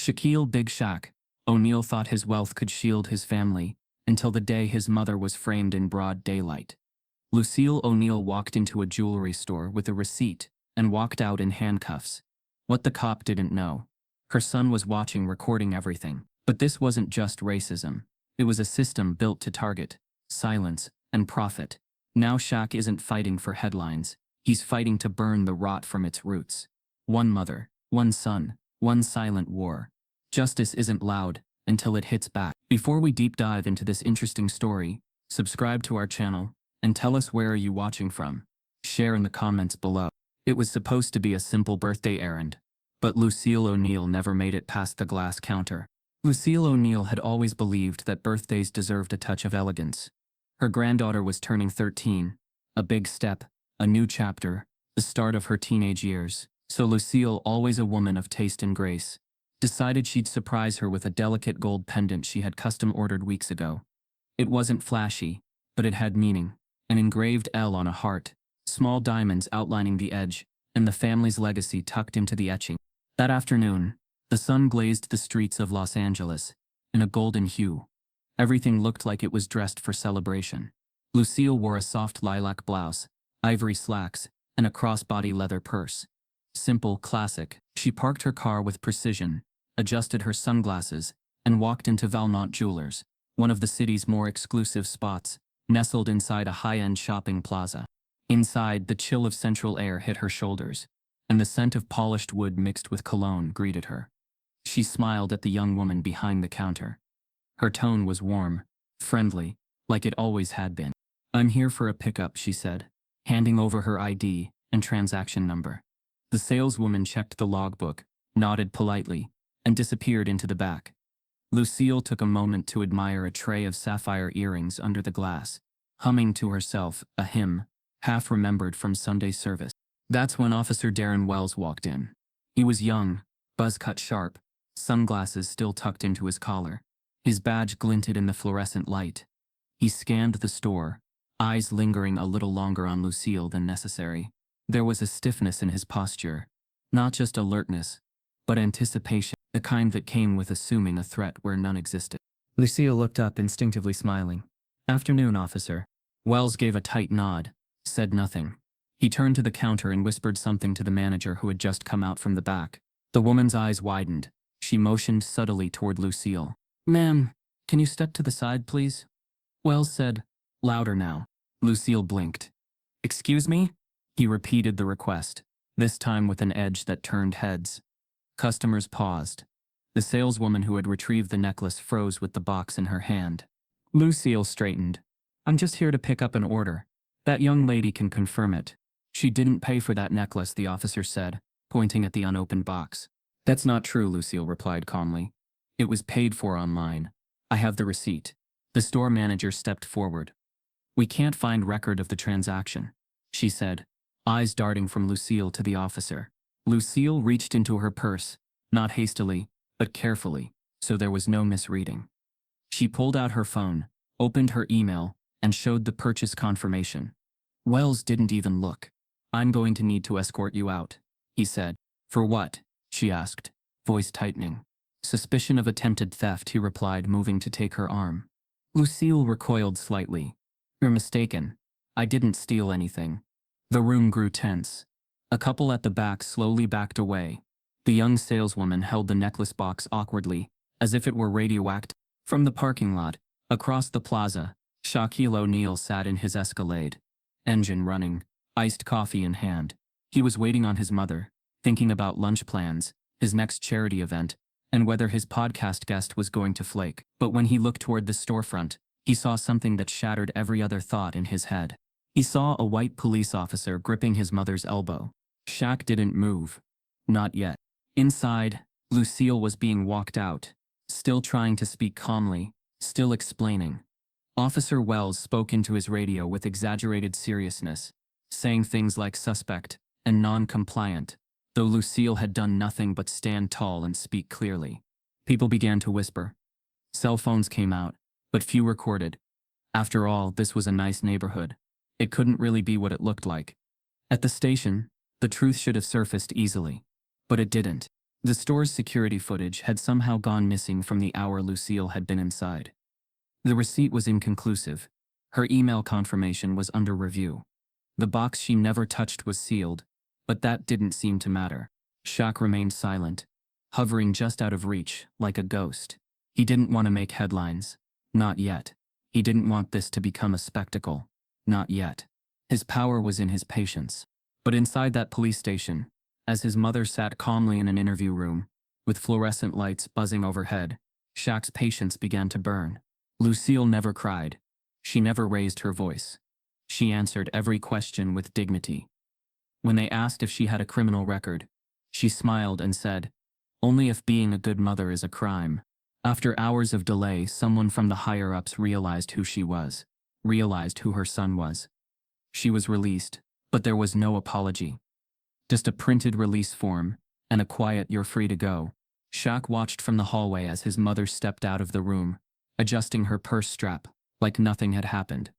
Shaquille Big Shaq. O'Neal thought his wealth could shield his family, until the day his mother was framed in broad daylight. Lucille O'Neal walked into a jewelry store with a receipt and walked out in handcuffs. What the cop didn't know. Her son was watching, recording everything. But this wasn't just racism. It was a system built to target, silence, and profit. Now Shaq isn't fighting for headlines. He's fighting to burn the rot from its roots. One mother, one son, one silent war. Justice isn't loud until it hits back. Before we deep dive into this interesting story, subscribe to our channel and tell us where are you watching from. Share in the comments below. It was supposed to be a simple birthday errand, but Lucille O'Neal never made it past the glass counter. Lucille O'Neal had always believed that birthdays deserved a touch of elegance. Her granddaughter was turning 13, a big step, a new chapter, the start of her teenage years. So Lucille, always a woman of taste and grace, decided she'd surprise her with a delicate gold pendant she had custom ordered weeks ago. It wasn't flashy, but it had meaning. An engraved L on a heart, small diamonds outlining the edge, and the family's legacy tucked into the etching. That afternoon, the sun glazed the streets of Los Angeles in a golden hue. Everything looked like it was dressed for celebration. Lucille wore a soft lilac blouse, ivory slacks, and a crossbody leather purse. Simple, classic. She parked her car with precision, adjusted her sunglasses, and walked into Valmont Jewelers, one of the city's more exclusive spots, nestled inside a high-end shopping plaza. Inside, the chill of central air hit her shoulders, and the scent of polished wood mixed with cologne greeted her. She smiled at the young woman behind the counter. Her tone was warm, friendly, like it always had been. "I'm here for a pickup," she said, handing over her ID and transaction number. The saleswoman checked the logbook, nodded politely, and disappeared into the back. Lucille took a moment to admire a tray of sapphire earrings under the glass, humming to herself a hymn, half remembered from Sunday service. That's when Officer Darren Wells walked in. He was young, buzz-cut sharp, sunglasses still tucked into his collar. His badge glinted in the fluorescent light. He scanned the store, eyes lingering a little longer on Lucille than necessary. There was a stiffness in his posture, not just alertness, but anticipation, the kind that came with assuming a threat where none existed. Lucille looked up, instinctively smiling. "Afternoon, officer." Wells gave a tight nod, said nothing. He turned to the counter and whispered something to the manager who had just come out from the back. The woman's eyes widened. She motioned subtly toward Lucille. "Ma'am, can you step to the side, please?" Wells said, louder now. Lucille blinked. "Excuse me?" He repeated the request, this time with an edge that turned heads. Customers paused. The saleswoman who had retrieved the necklace froze with the box in her hand. Lucille straightened. "I'm just here to pick up an order. That young lady can confirm it." "She didn't pay for that necklace," the officer said, pointing at the unopened box. "That's not true," Lucille replied calmly. "It was paid for online. I have the receipt." The store manager stepped forward. "We can't find record of the transaction," she said, eyes darting from Lucille to the officer. Lucille reached into her purse, not hastily, but carefully, so there was no misreading. She pulled out her phone, opened her email, and showed the purchase confirmation. Wells didn't even look. "I'm going to need to escort you out," he said. "For what?" she asked, voice tightening. "Suspicion of attempted theft," he replied, moving to take her arm. Lucille recoiled slightly. "You're mistaken. I didn't steal anything." The room grew tense. A couple at the back slowly backed away. The young saleswoman held the necklace box awkwardly, as if it were radioactive. From the parking lot, across the plaza, Shaquille O'Neal sat in his Escalade, engine running, iced coffee in hand. He was waiting on his mother, thinking about lunch plans, his next charity event, and whether his podcast guest was going to flake. But when he looked toward the storefront, he saw something that shattered every other thought in his head. He saw a white police officer gripping his mother's elbow. Shaq didn't move. Not yet. Inside, Lucille was being walked out, still trying to speak calmly, still explaining. Officer Wells spoke into his radio with exaggerated seriousness, saying things like suspect and non-compliant, though Lucille had done nothing but stand tall and speak clearly. People began to whisper. Cell phones came out, but few recorded. After all, this was a nice neighborhood. It couldn't really be what it looked like. At the station, the truth should have surfaced easily. But it didn't. The store's security footage had somehow gone missing from the hour Lucille had been inside. The receipt was inconclusive. Her email confirmation was under review. The box she never touched was sealed, but that didn't seem to matter. Shaq remained silent, hovering just out of reach, like a ghost. He didn't want to make headlines. Not yet. He didn't want this to become a spectacle. Not yet. His power was in his patience. But inside that police station, as his mother sat calmly in an interview room, with fluorescent lights buzzing overhead, Shaq's patience began to burn. Lucille never cried. She never raised her voice. She answered every question with dignity. When they asked if she had a criminal record, she smiled and said, "Only if being a good mother is a crime." After hours of delay, someone from the higher-ups realized who she was, realized who her son was. She was released, but there was no apology. Just a printed release form, and a quiet "you're free to go." Shaq watched from the hallway as his mother stepped out of the room, adjusting her purse strap, like nothing had happened.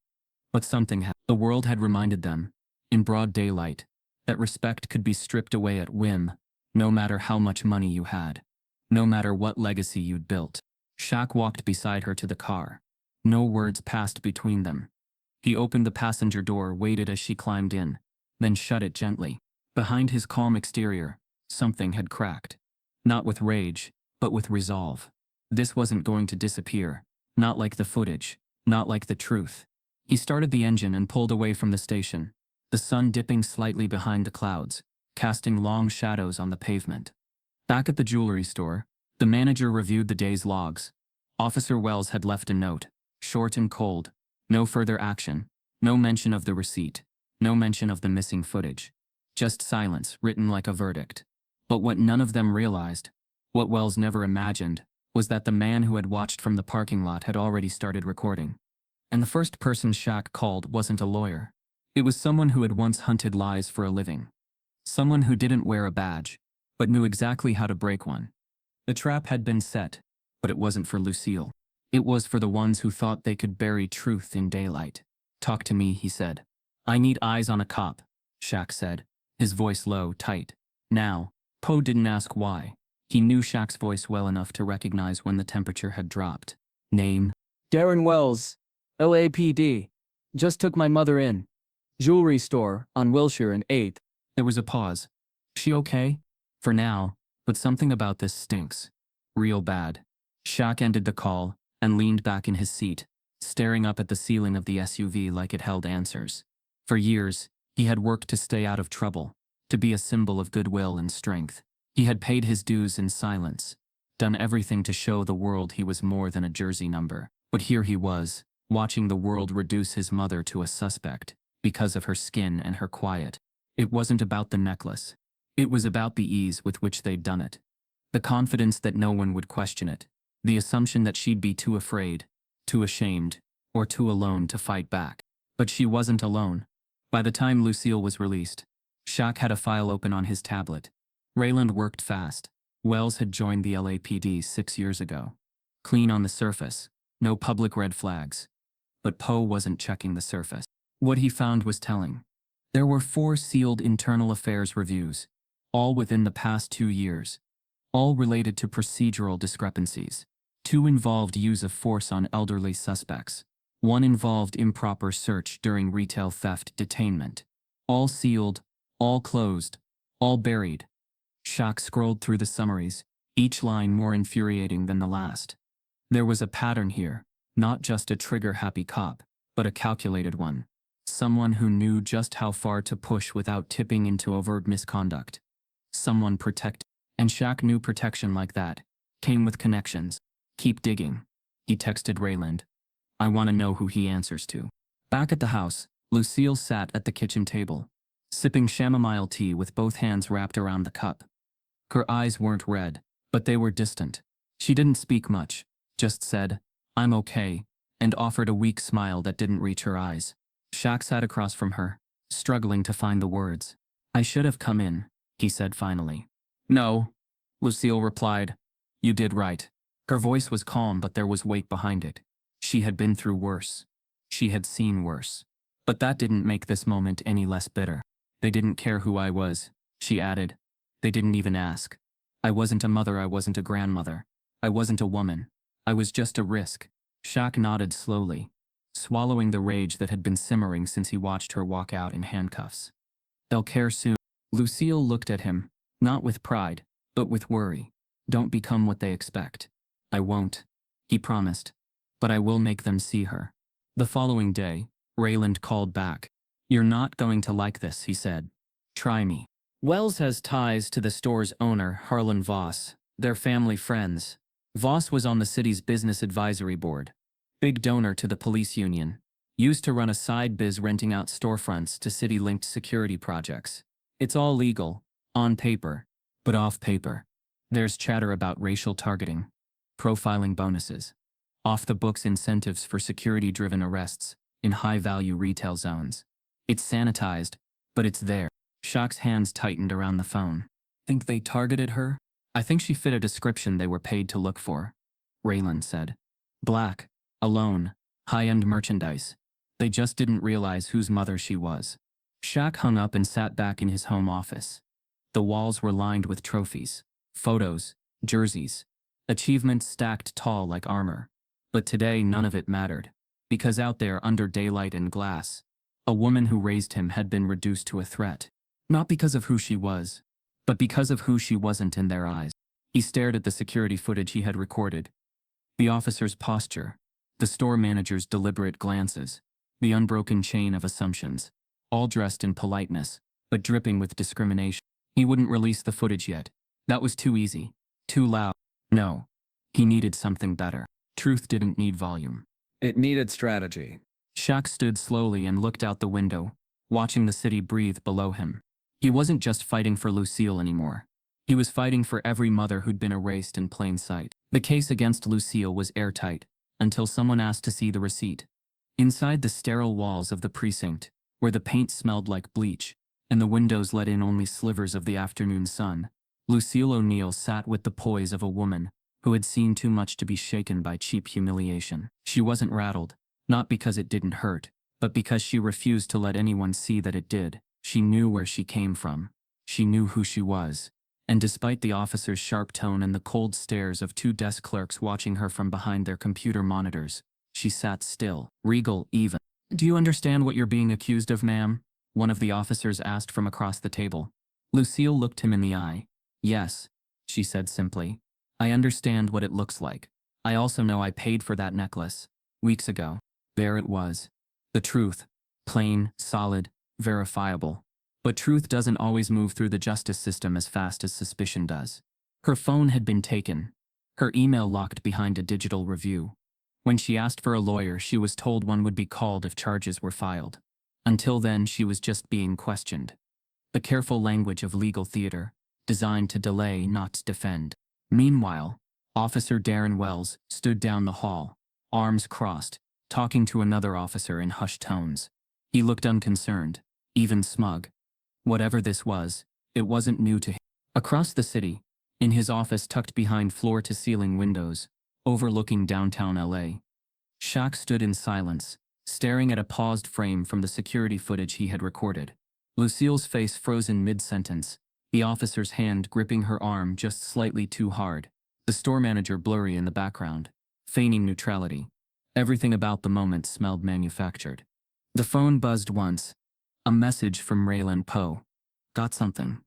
But something had. The world had reminded them, in broad daylight, that respect could be stripped away at whim, no matter how much money you had, no matter what legacy you'd built. Shaq walked beside her to the car. No words passed between them. He opened the passenger door, waited as she climbed in, then shut it gently. Behind his calm exterior, something had cracked. Not with rage, but with resolve. This wasn't going to disappear. Not like the footage. Not like the truth. He started the engine and pulled away from the station, the sun dipping slightly behind the clouds, casting long shadows on the pavement. Back at the jewelry store, the manager reviewed the day's logs. Officer Wells had left a note, short and cold. No further action. No mention of the receipt. No mention of the missing footage. Just silence, written like a verdict. But what none of them realized, what Wells never imagined, was that the man who had watched from the parking lot had already started recording. And the first person Shaq called wasn't a lawyer. It was someone who had once hunted lies for a living. Someone who didn't wear a badge, but knew exactly how to break one. The trap had been set, but it wasn't for Lucille. It was for the ones who thought they could bury truth in daylight. "Talk to me," he said. "I need eyes on a cop," Shaq said, his voice low, tight. Now, Poe didn't ask why. He knew Shaq's voice well enough to recognize when the temperature had dropped. "Name?" Darren Wells, LAPD. Just took my mother in. Jewelry store on Wilshire and 8th. There was a pause. "She okay?" "For now, but something about this stinks. Real bad." Shaq ended the call and leaned back in his seat, staring up at the ceiling of the SUV like it held answers. For years, he had worked to stay out of trouble, to be a symbol of goodwill and strength. He had paid his dues in silence, done everything to show the world he was more than a jersey number. But here he was, watching the world reduce his mother to a suspect, because of her skin and her quiet. It wasn't about the necklace. It was about the ease with which they'd done it. The confidence that no one would question it. The assumption that she'd be too afraid, too ashamed, or too alone to fight back. But she wasn't alone. By the time Lucille was released, Shaq had a file open on his tablet. Rayland worked fast. Wells had joined the LAPD 6 years ago. Clean on the surface, no public red flags. But Poe wasn't checking the surface. What he found was telling. There were 4 sealed internal affairs reviews, all within the past 2 years, all related to procedural discrepancies. 2 involved use of force on elderly suspects. 1 involved improper search during retail theft detainment. All sealed, all closed, all buried. Shaq scrolled through the summaries, each line more infuriating than the last. There was a pattern here, not just a trigger-happy cop, but a calculated one. Someone who knew just how far to push without tipping into overt misconduct. Someone protected. And Shaq knew protection like that came with connections. "Keep digging," he texted Rayland. "I want to know who he answers to." Back at the house, Lucille sat at the kitchen table, sipping chamomile tea with both hands wrapped around the cup. Her eyes weren't red, but they were distant. She didn't speak much, just said, "I'm okay," and offered a weak smile that didn't reach her eyes. Shaq sat across from her, struggling to find the words. "I should have come in," he said finally. "No," Lucille replied. "You did right." Her voice was calm, but there was weight behind it. She had been through worse. She had seen worse. But that didn't make this moment any less bitter. "They didn't care who I was," she added. "They didn't even ask. I wasn't a mother, I wasn't a grandmother. I wasn't a woman. I was just a risk. Shaq nodded slowly, swallowing the rage that had been simmering since he watched her walk out in handcuffs. They'll care soon. Lucille looked at him, not with pride, but with worry. Don't become what they expect. I won't, he promised. But I will make them see her. The following day, Rayland called back. You're not going to like this, he said. Try me. Wells has ties to the store's owner, Harlan Voss. They're family friends. Voss was on the city's business advisory board. Big donor to the police union. Used to run a side biz renting out storefronts to city-linked security projects. It's all legal, on paper, but off paper. There's chatter about racial targeting, profiling bonuses, off-the-books incentives for security-driven arrests in high-value retail zones. It's sanitized, but it's there. Shaq's hands tightened around the phone. Think they targeted her? I think she fit a description they were paid to look for, Raylan said. Black, alone, high-end merchandise. They just didn't realize whose mother she was. Shaq hung up and sat back in his home office. The walls were lined with trophies, photos, jerseys, achievements stacked tall like armor. But today none of it mattered, because out there under daylight and glass, a woman who raised him had been reduced to a threat. Not because of who she was, but because of who she wasn't in their eyes. He stared at the security footage he had recorded. The officer's posture, the store manager's deliberate glances, the unbroken chain of assumptions, all dressed in politeness, but dripping with discrimination. He wouldn't release the footage yet. That was too easy, too loud. No, he needed something better. Truth didn't need volume. It needed strategy. Shaq stood slowly and looked out the window, watching the city breathe below him. He wasn't just fighting for Lucille anymore. He was fighting for every mother who'd been erased in plain sight. The case against Lucille was airtight, until someone asked to see the receipt. Inside the sterile walls of the precinct, where the paint smelled like bleach, and the windows let in only slivers of the afternoon sun, Lucille O'Neill sat with the poise of a woman who had seen too much to be shaken by cheap humiliation. She wasn't rattled, not because it didn't hurt, but because she refused to let anyone see that it did. She knew where she came from. She knew who she was. And despite the officer's sharp tone and the cold stares of two desk clerks watching her from behind their computer monitors, she sat still, regal even. Do you understand what you're being accused of, ma'am? One of the officers asked from across the table. Lucille looked him in the eye. Yes, she said simply. I understand what it looks like. I also know I paid for that necklace. Weeks ago. There it was. The truth. Plain, solid, verifiable. But truth doesn't always move through the justice system as fast as suspicion does. Her phone had been taken. Her email locked behind a digital review. When she asked for a lawyer, she was told one would be called if charges were filed. Until then, she was just being questioned. The careful language of legal theater, designed to delay, not defend. Meanwhile, Officer Darren Wells stood down the hall, arms crossed, talking to another officer in hushed tones. He looked unconcerned, even smug. Whatever this was, it wasn't new to him. Across the city, in his office tucked behind floor-to-ceiling windows, overlooking downtown LA, Shaq stood in silence, staring at a paused frame from the security footage he had recorded. Lucille's face frozen mid-sentence, the officer's hand gripping her arm just slightly too hard, the store manager blurry in the background, feigning neutrality. Everything about the moment smelled manufactured. The phone buzzed once. A message from Raylan Poe. Got something.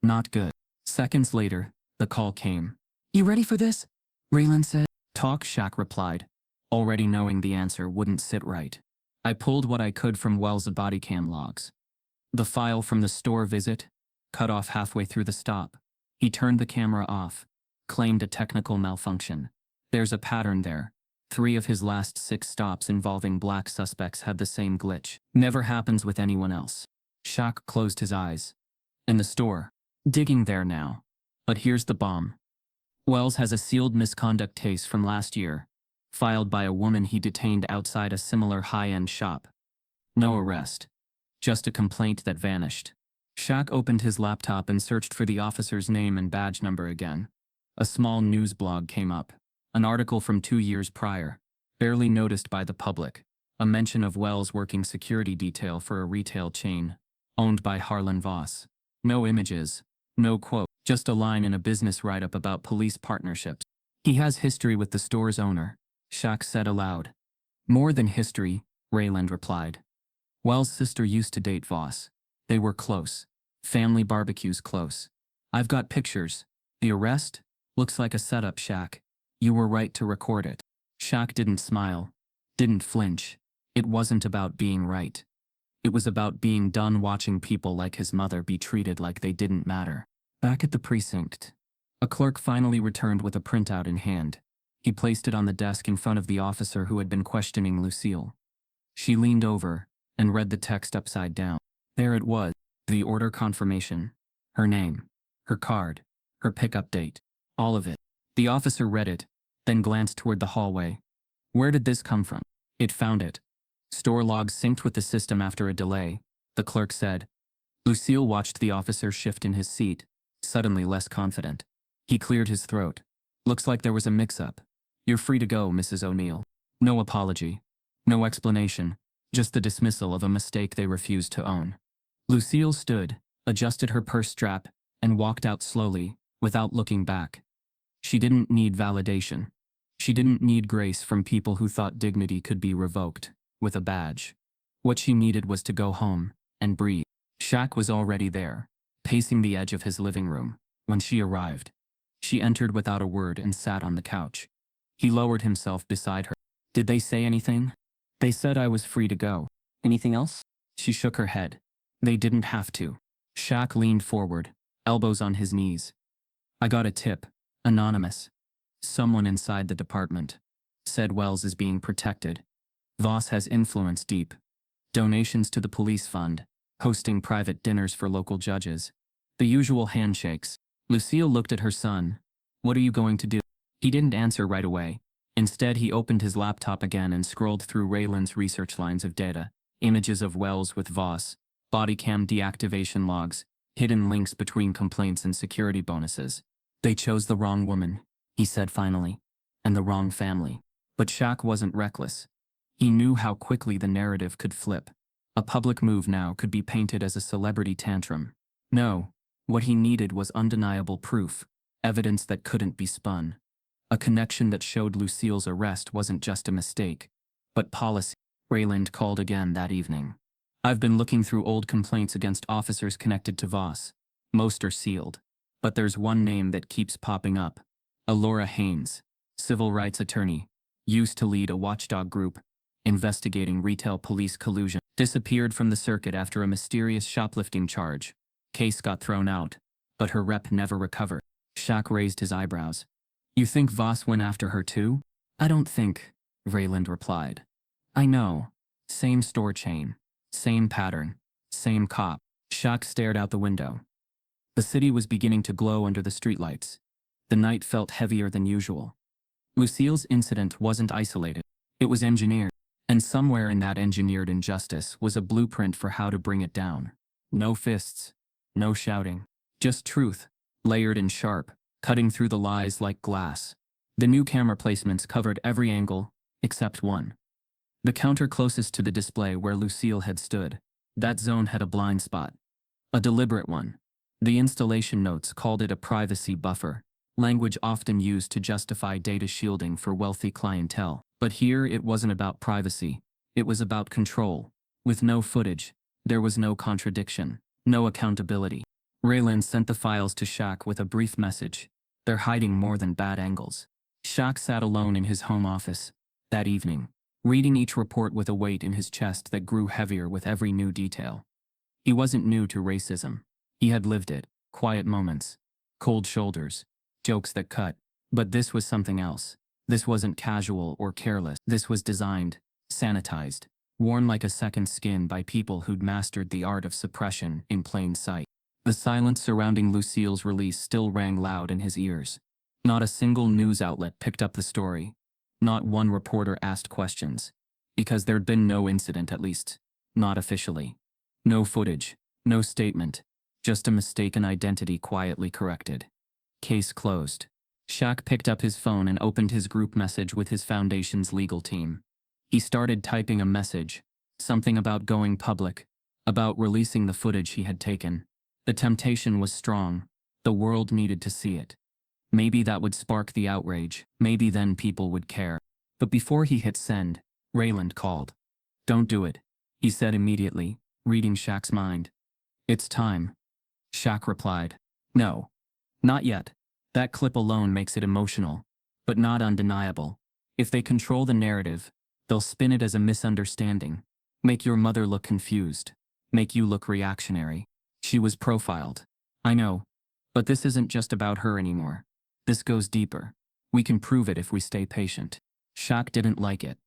Not good. Seconds later, the call came. You ready for this? Raylan said. Talk, Shaq replied, already knowing the answer wouldn't sit right. I pulled what I could from Wells' body cam logs. The file from the store visit, cut off halfway through the stop. He turned the camera off, claimed a technical malfunction. There's a pattern there. 3 of his last 6 stops involving black suspects had the same glitch. Never happens with anyone else. Shaq closed his eyes. In the store. Digging there now. But here's the bomb. Wells has a sealed misconduct case from last year, filed by a woman he detained outside a similar high-end shop. No arrest. Just a complaint that vanished. Shaq opened his laptop and searched for the officer's name and badge number again. A small news blog came up. An article from 2 years prior, barely noticed by the public, a mention of Wells working security detail for a retail chain, owned by Harlan Voss. No images, no quote, Just a line in a business write-up about police partnerships. He has history with the store's owner, Shaq said aloud. More than history, Rayland replied. Wells' sister used to date Voss. They were close. Family barbecues close. I've got pictures. The arrest? Looks like a setup, Shaq. You were right to record it. Shaq didn't smile. Didn't flinch. It wasn't about being right. It was about being done watching people like his mother be treated like they didn't matter. Back at the precinct, a clerk finally returned with a printout in hand. He placed it on the desk in front of the officer who had been questioning Lucille. She leaned over and read the text upside down. There it was, the order confirmation. Her name, her card, her pickup date, all of it. The officer read it, then glanced toward the hallway. Where did this come from? It found it. Store logs synced with the system after a delay, the clerk said. Lucille watched the officer shift in his seat, suddenly less confident. He cleared his throat. Looks like there was a mix-up. You're free to go, Mrs. O'Neill. No apology. No explanation. Just the dismissal of a mistake they refused to own. Lucille stood, adjusted her purse strap, and walked out slowly, without looking back. She didn't need validation. She didn't need grace from people who thought dignity could be revoked with a badge. What she needed was to go home and breathe. Shaq was already there, pacing the edge of his living room, when she arrived. She entered without a word and sat on the couch. He lowered himself beside her. Did they say anything? They said I was free to go. Anything else? She shook her head. They didn't have to. Shaq leaned forward, elbows on his knees. I got a tip. Anonymous. Someone inside the department. Said Wells is being protected. Voss has influence deep. Donations to the police fund. Hosting private dinners for local judges. The usual handshakes. Lucille looked at her son. What are you going to do? He didn't answer right away. Instead, he opened his laptop again and scrolled through Rayland's research lines of data. Images of Wells with Voss. Body cam deactivation logs. Hidden links between complaints and security bonuses. They chose the wrong woman, he said finally. And the wrong family. But Shaq wasn't reckless. He knew how quickly the narrative could flip. A public move now could be painted as a celebrity tantrum. No, what he needed was undeniable proof, evidence that couldn't be spun. A connection that showed Lucille's arrest wasn't just a mistake, but policy. Rayland called again that evening. I've been looking through old complaints against officers connected to Voss. Most are sealed. But there's one name that keeps popping up. Allora Haynes, civil rights attorney, used to lead a watchdog group, investigating retail police collusion, disappeared from the circuit after a mysterious shoplifting charge. Case got thrown out, but her rep never recovered. Shaq raised his eyebrows. You think Voss went after her too? I don't think, Rayland replied. I know. Same store chain. Same pattern. Same cop. Shaq stared out the window. The city was beginning to glow under the streetlights. The night felt heavier than usual. Lucille's incident wasn't isolated. It was engineered. And somewhere in that engineered injustice was a blueprint for how to bring it down. No fists. No shouting. Just truth, layered and sharp, cutting through the lies like glass. The new camera placements covered every angle, except one. The counter closest to the display where Lucille had stood. That zone had a blind spot. A deliberate one. The installation notes called it a privacy buffer, language often used to justify data shielding for wealthy clientele. But here it wasn't about privacy. It was about control. With no footage, there was no contradiction, no accountability. Rayland sent the files to Shaq with a brief message. They're hiding more than bad angles. Shaq sat alone in his home office that evening, reading each report with a weight in his chest that grew heavier with every new detail. He wasn't new to racism. He had lived it. Quiet moments, cold shoulders, jokes that cut. But this was something else. This wasn't casual or careless. This was designed, sanitized, worn like a second skin by people who'd mastered the art of suppression in plain sight. The silence surrounding Lucille's release still rang loud in his ears. Not a single news outlet picked up the story. Not one reporter asked questions. Because there'd been no incident, at least. Not officially. No footage. No statement. Just a mistaken identity quietly corrected. Case closed. Shaq picked up his phone and opened his group message with his foundation's legal team. He started typing a message. Something about going public. About releasing the footage he had taken. The temptation was strong. The world needed to see it. Maybe that would spark the outrage. Maybe then people would care. But before he hit send, Rayland called. "Don't do it," he said immediately, reading Shaq's mind. "It's time." Shaq replied. "No. Not yet. That clip alone makes it emotional, but not undeniable. If they control the narrative, they'll spin it as a misunderstanding. Make your mother look confused. Make you look reactionary. She was profiled. I know. But this isn't just about her anymore. This goes deeper. We can prove it if we stay patient." Shaq didn't like it.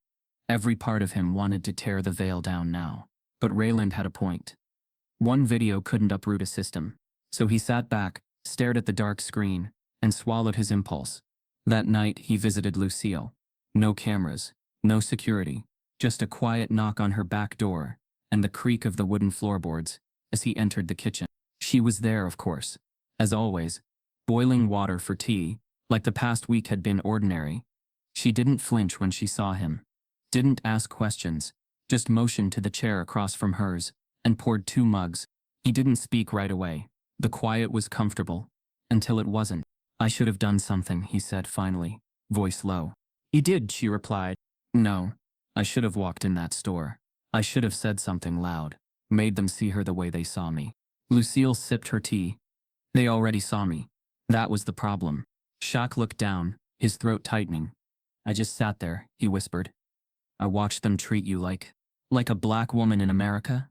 Every part of him wanted to tear the veil down now. But Rayland had a point. One video couldn't uproot a system. So he sat back, stared at the dark screen, and swallowed his impulse. That night, he visited Lucille. No cameras, no security, just a quiet knock on her back door, and the creak of the wooden floorboards as he entered the kitchen. She was there, of course. As always, boiling water for tea, like the past week had been ordinary. She didn't flinch when she saw him. Didn't ask questions, just motioned to the chair across from hers, and poured 2 mugs. He didn't speak right away. The quiet was comfortable. Until it wasn't. "I should have done something," he said finally, voice low. "You did," she replied. "No. I should have walked in that store. I should have said something loud. Made them see her the way they saw me." Lucille sipped her tea. "They already saw me. That was the problem." Shaq looked down, his throat tightening. "I just sat there," he whispered. "I watched them treat you like a black woman in America?"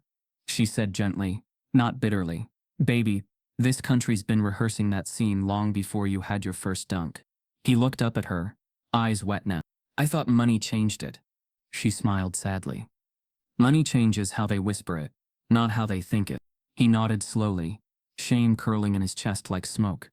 She said gently, not bitterly. "Baby, this country's been rehearsing that scene long before you had your first dunk." He looked up at her, eyes wet now. "I thought money changed it." She smiled sadly. "Money changes how they whisper it, not how they think it." He nodded slowly, shame curling in his chest like smoke.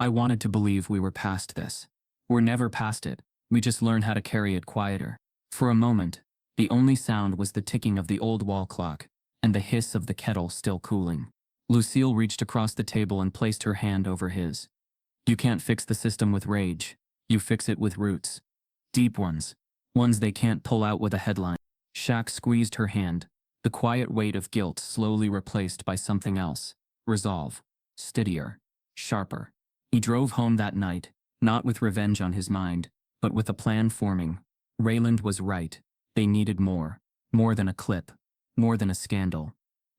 "I wanted to believe we were past this. We're never past it. We just learn how to carry it quieter." For a moment, the only sound was the ticking of the old wall clock, and the hiss of the kettle still cooling. Lucille reached across the table and placed her hand over his. "You can't fix the system with rage. You fix it with roots. Deep ones. Ones they can't pull out with a headline." Shaq squeezed her hand, the quiet weight of guilt slowly replaced by something else. Resolve. Steadier. Sharper. He drove home that night, not with revenge on his mind, but with a plan forming. Rayland was right. They needed more. More than a clip. More than a scandal.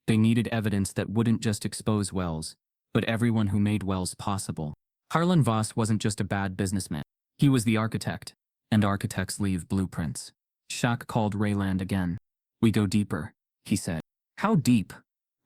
They needed evidence that wouldn't just expose Wells, but everyone who made Wells possible. Harlan Voss wasn't just a bad businessman. He was the architect, and architects leave blueprints. Shaq called Rayland again. "We go deeper," he said. "How deep?"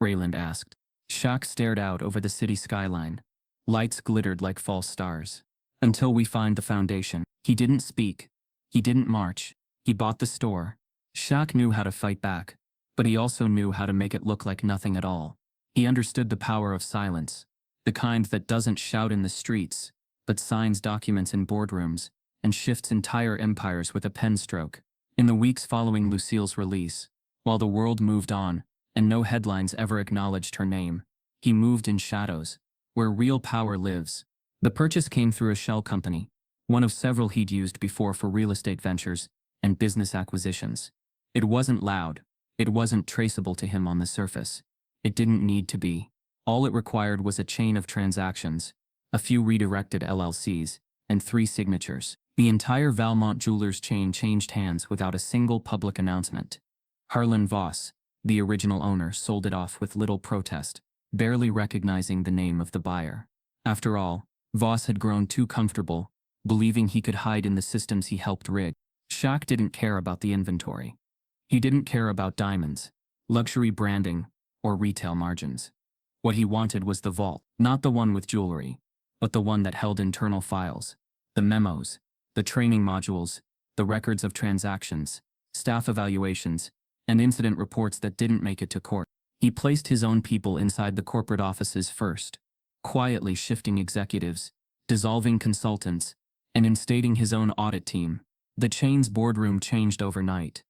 Rayland asked. Shaq stared out over the city skyline. Lights glittered like false stars. "Until we find the foundation." He didn't speak. He didn't march. He bought the store. Shaq knew how to fight back, but he also knew how to make it look like nothing at all. He understood the power of silence, the kind that doesn't shout in the streets, but signs documents in boardrooms, and shifts entire empires with a pen stroke. In the weeks following Lucille's release, while the world moved on, and no headlines ever acknowledged her name, he moved in shadows, where real power lives. The purchase came through a shell company, one of several he'd used before for real estate ventures and business acquisitions. It wasn't loud. It wasn't traceable to him on the surface. It didn't need to be. All it required was a chain of transactions, a few redirected LLCs, and 3 signatures. The entire Valmont Jewelers chain changed hands without a single public announcement. Harlan Voss, the original owner, sold it off with little protest, barely recognizing the name of the buyer. After all, Voss had grown too comfortable, believing he could hide in the systems he helped rig. Shaq didn't care about the inventory. He didn't care about diamonds, luxury branding, or retail margins. What he wanted was the vault, not the one with jewelry, but the one that held internal files, the memos, the training modules, the records of transactions, staff evaluations, and incident reports that didn't make it to court. He placed his own people inside the corporate offices first, quietly shifting executives, dissolving consultants, and instating his own audit team. The chain's boardroom changed overnight.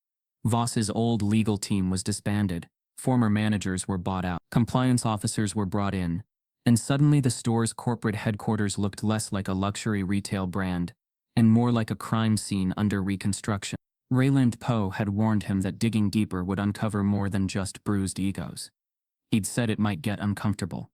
Voss's old legal team was disbanded, former managers were bought out, compliance officers were brought in, and suddenly the store's corporate headquarters looked less like a luxury retail brand and more like a crime scene under reconstruction. Rayland Poe had warned him that digging deeper would uncover more than just bruised egos. He'd said it might get uncomfortable.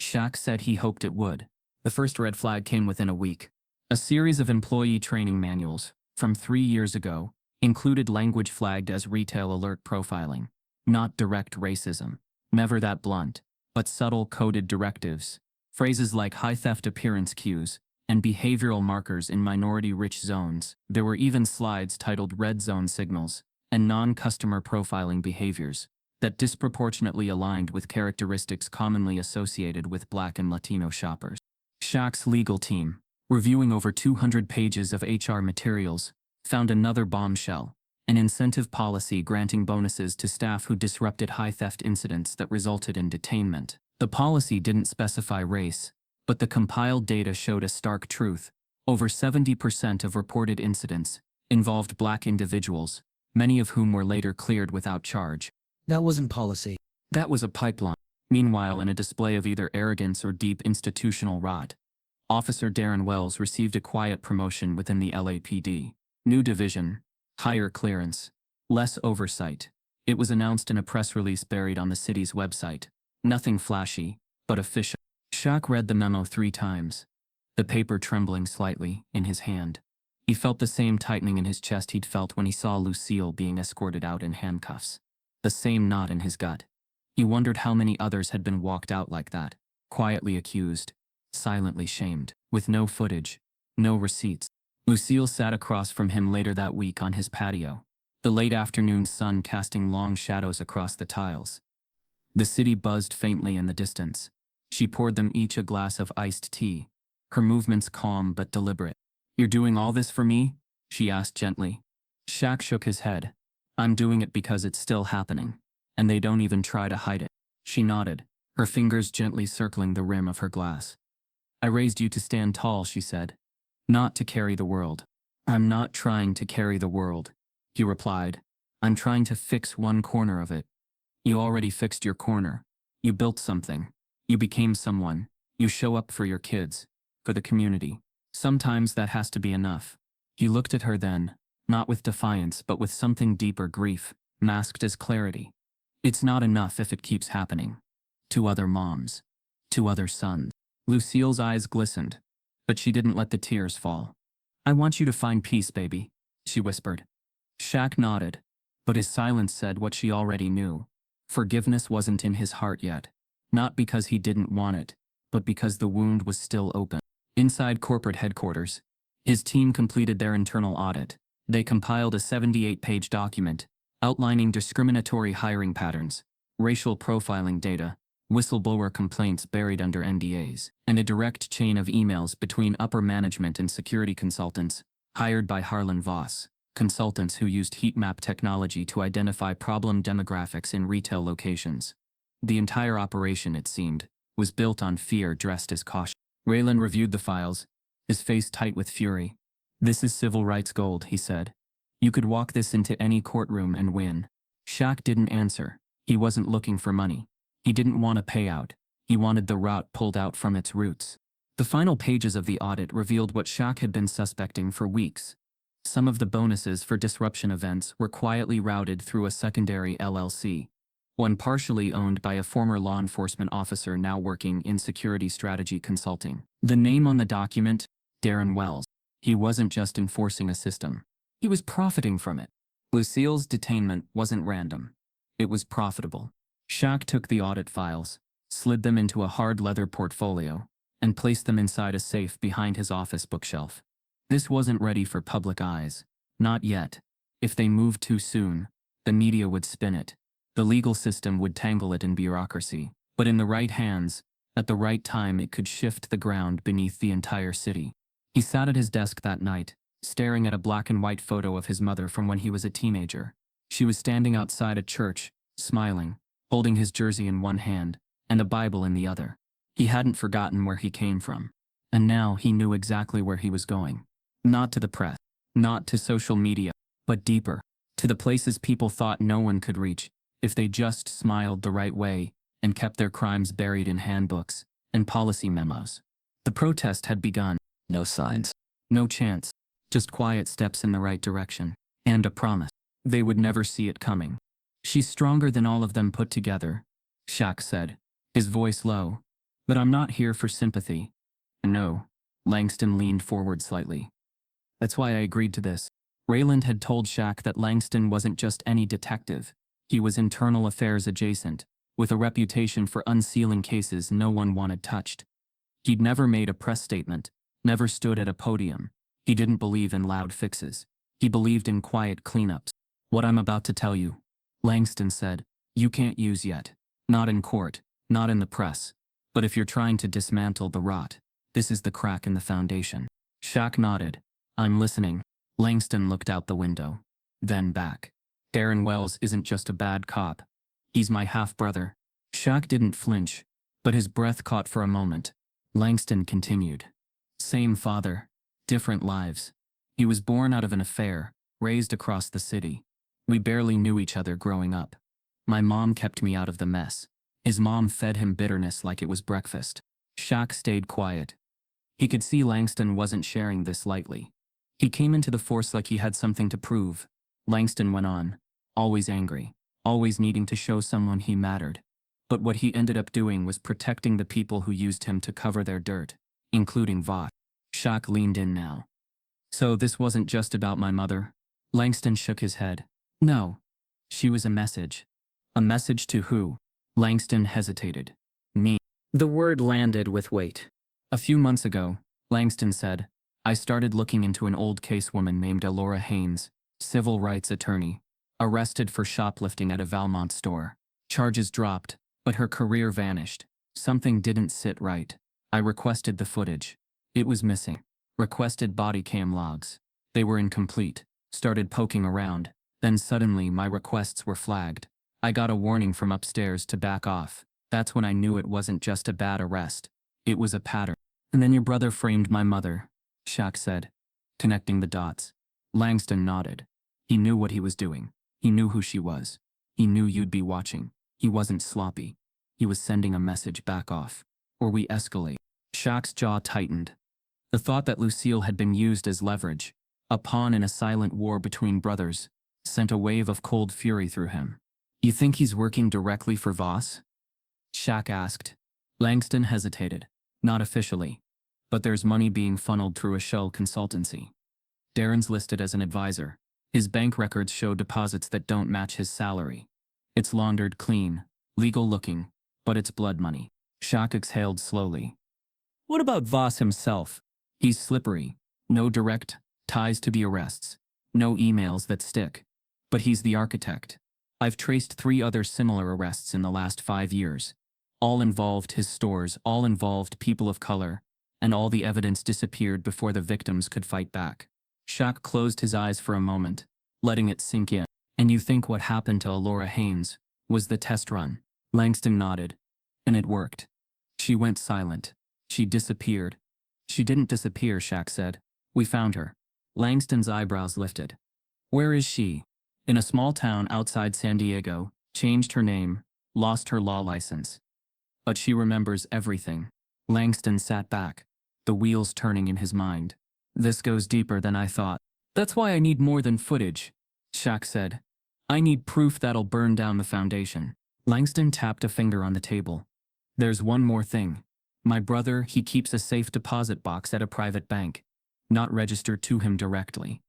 Shaq said he hoped it would. The first red flag came within a week. A series of employee training manuals, from 3 years ago, included language flagged as retail alert profiling. Not direct racism. Never that blunt. But subtle coded directives. Phrases like high theft appearance cues, and behavioral markers in minority-rich zones. There were even slides titled red zone signals, and non-customer profiling behaviors that disproportionately aligned with characteristics commonly associated with Black and Latino shoppers. Shaq's legal team, reviewing over 200 pages of HR materials, found another bombshell, an incentive policy granting bonuses to staff who disrupted high theft incidents that resulted in detainment. The policy didn't specify race, but the compiled data showed a stark truth. Over 70% of reported incidents involved Black individuals, many of whom were later cleared without charge. That wasn't policy. That was a pipeline. Meanwhile, in a display of either arrogance or deep institutional rot, Officer Darren Wells received a quiet promotion within the LAPD. New division, higher clearance, less oversight. It was announced in a press release buried on the city's website. Nothing flashy, but official. Shaq read the memo 3 times, the paper trembling slightly in his hand. He felt the same tightening in his chest he'd felt when he saw Lucille being escorted out in handcuffs. The same knot in his gut. He wondered how many others had been walked out like that, quietly accused, silently shamed, with no footage, no receipts. Lucille sat across from him later that week on his patio, the late afternoon sun casting long shadows across the tiles. The city buzzed faintly in the distance. She poured them each a glass of iced tea, her movements calm but deliberate. "You're doing all this for me?" she asked gently. Shaq shook his head. "I'm doing it because it's still happening, and they don't even try to hide it." She nodded, her fingers gently circling the rim of her glass. "I raised you to stand tall," she said. "Not to carry the world." "I'm not trying to carry the world," he replied. "I'm trying to fix one corner of it." "You already fixed your corner. You built something. You became someone. You show up for your kids, for the community. Sometimes that has to be enough." He looked at her then, not with defiance but with something deeper, grief, masked as clarity. "It's not enough if it keeps happening. To other moms. To other sons." Lucille's eyes glistened, but she didn't let the tears fall. "I want you to find peace, baby," she whispered. Shaq nodded, but his silence said what she already knew. Forgiveness wasn't in his heart yet. Not because he didn't want it, but because the wound was still open. Inside corporate headquarters, his team completed their internal audit. They compiled a 78-page document outlining discriminatory hiring patterns, racial profiling data, whistleblower complaints buried under NDAs, and a direct chain of emails between upper management and security consultants hired by Harlan Voss, consultants who used heat map technology to identify problem demographics in retail locations. The entire operation, it seemed, was built on fear dressed as caution. Raylan reviewed the files, his face tight with fury. "This is civil rights gold," he said. "You could walk this into any courtroom and win." Shaq didn't answer. He wasn't looking for money. He didn't want a payout. He wanted the rot pulled out from its roots. The final pages of the audit revealed what Shaq had been suspecting for weeks. Some of the bonuses for disruption events were quietly routed through a secondary LLC, one partially owned by a former law enforcement officer now working in security strategy consulting. The name on the document, Darren Wells. He wasn't just enforcing a system. He was profiting from it. Lucille's detainment wasn't random. It was profitable. Shaq took the audit files, slid them into a hard leather portfolio, and placed them inside a safe behind his office bookshelf. This wasn't ready for public eyes. Not yet. If they moved too soon, the media would spin it. The legal system would tangle it in bureaucracy. But in the right hands, at the right time, it could shift the ground beneath the entire city. He sat at his desk that night, staring at a black and white photo of his mother from when he was a teenager. She was standing outside a church, smiling, holding his jersey in one hand, and a Bible in the other. He hadn't forgotten where he came from. And now he knew exactly where he was going. Not to the press, not to social media, but deeper, to the places people thought no one could reach, if they just smiled the right way and kept their crimes buried in handbooks and policy memos. The protest had begun. No signs. No chance. Just quiet steps in the right direction. And a promise. They would never see it coming. "She's stronger than all of them put together," Shaq said, his voice low. But I'm not here for sympathy. No. Langston leaned forward slightly. That's why I agreed to this. Rayland had told Shaq that Langston wasn't just any detective. He was internal affairs adjacent, with a reputation for unsealing cases no one wanted touched. He'd never made a press statement, never stood at a podium. He didn't believe in loud fixes. He believed in quiet cleanups. What I'm about to tell you, Langston said, you can't use yet. Not in court, not in the press. But if you're trying to dismantle the rot, this is the crack in the foundation. Shaq nodded. I'm listening. Langston looked out the window. Then back. Darren Wells isn't just a bad cop. He's my half-brother. Shaq didn't flinch, but his breath caught for a moment. Langston continued. Same father, different lives. He was born out of an affair, raised across the city. We barely knew each other growing up. My mom kept me out of the mess. His mom fed him bitterness like it was breakfast. Shaq stayed quiet. He could see Langston wasn't sharing this lightly. He came into the force like he had something to prove. Langston went on, always angry, always needing to show someone he mattered. But what he ended up doing was protecting the people who used him to cover their dirt, including Vought. Shaq leaned in now. So this wasn't just about my mother? Langston shook his head. No. She was a message. A message to who? Langston hesitated. Me. The word landed with weight. A few months ago, Langston said, I started looking into an old casewoman named Allora Haynes, civil rights attorney, arrested for shoplifting at a Valmont store. Charges dropped, but her career vanished. Something didn't sit right. I requested the footage. It was missing. Requested body cam logs. They were incomplete. Started poking around. Then suddenly my requests were flagged. I got a warning from upstairs to back off. That's when I knew it wasn't just a bad arrest. It was a pattern. And then your brother framed my mother, Shaq said, connecting the dots. Langston nodded. He knew what he was doing. He knew who she was. He knew you'd be watching. He wasn't sloppy. He was sending a message back off. Or we escalate. Shaq's jaw tightened. The thought that Lucille had been used as leverage, a pawn in a silent war between brothers, sent a wave of cold fury through him. You think he's working directly for Voss? Shaq asked. Langston hesitated. Not officially. But there's money being funneled through a shell consultancy. Darren's listed as an advisor. His bank records show deposits that don't match his salary. It's laundered clean, legal looking, but it's blood money. Shaq exhaled slowly. What about Voss himself? He's slippery. No direct ties to the arrests. No emails that stick. But he's the architect. I've traced 3 other similar arrests in the last 5 years. All involved his stores, all involved people of color, and all the evidence disappeared before the victims could fight back. Shaq closed his eyes for a moment, letting it sink in. And you think what happened to Allora Haynes was the test run? Langston nodded. And it worked. She went silent. She disappeared. She didn't disappear, Shaq said. We found her. Langston's eyebrows lifted. Where is she? In a small town outside San Diego, changed her name, lost her law license. But she remembers everything. Langston sat back, the wheels turning in his mind. This goes deeper than I thought. That's why I need more than footage, Shaq said. I need proof that'll burn down the foundation. Langston tapped a finger on the table. There's one more thing. My brother, he keeps a safe deposit box at a private bank, not registered to him directly.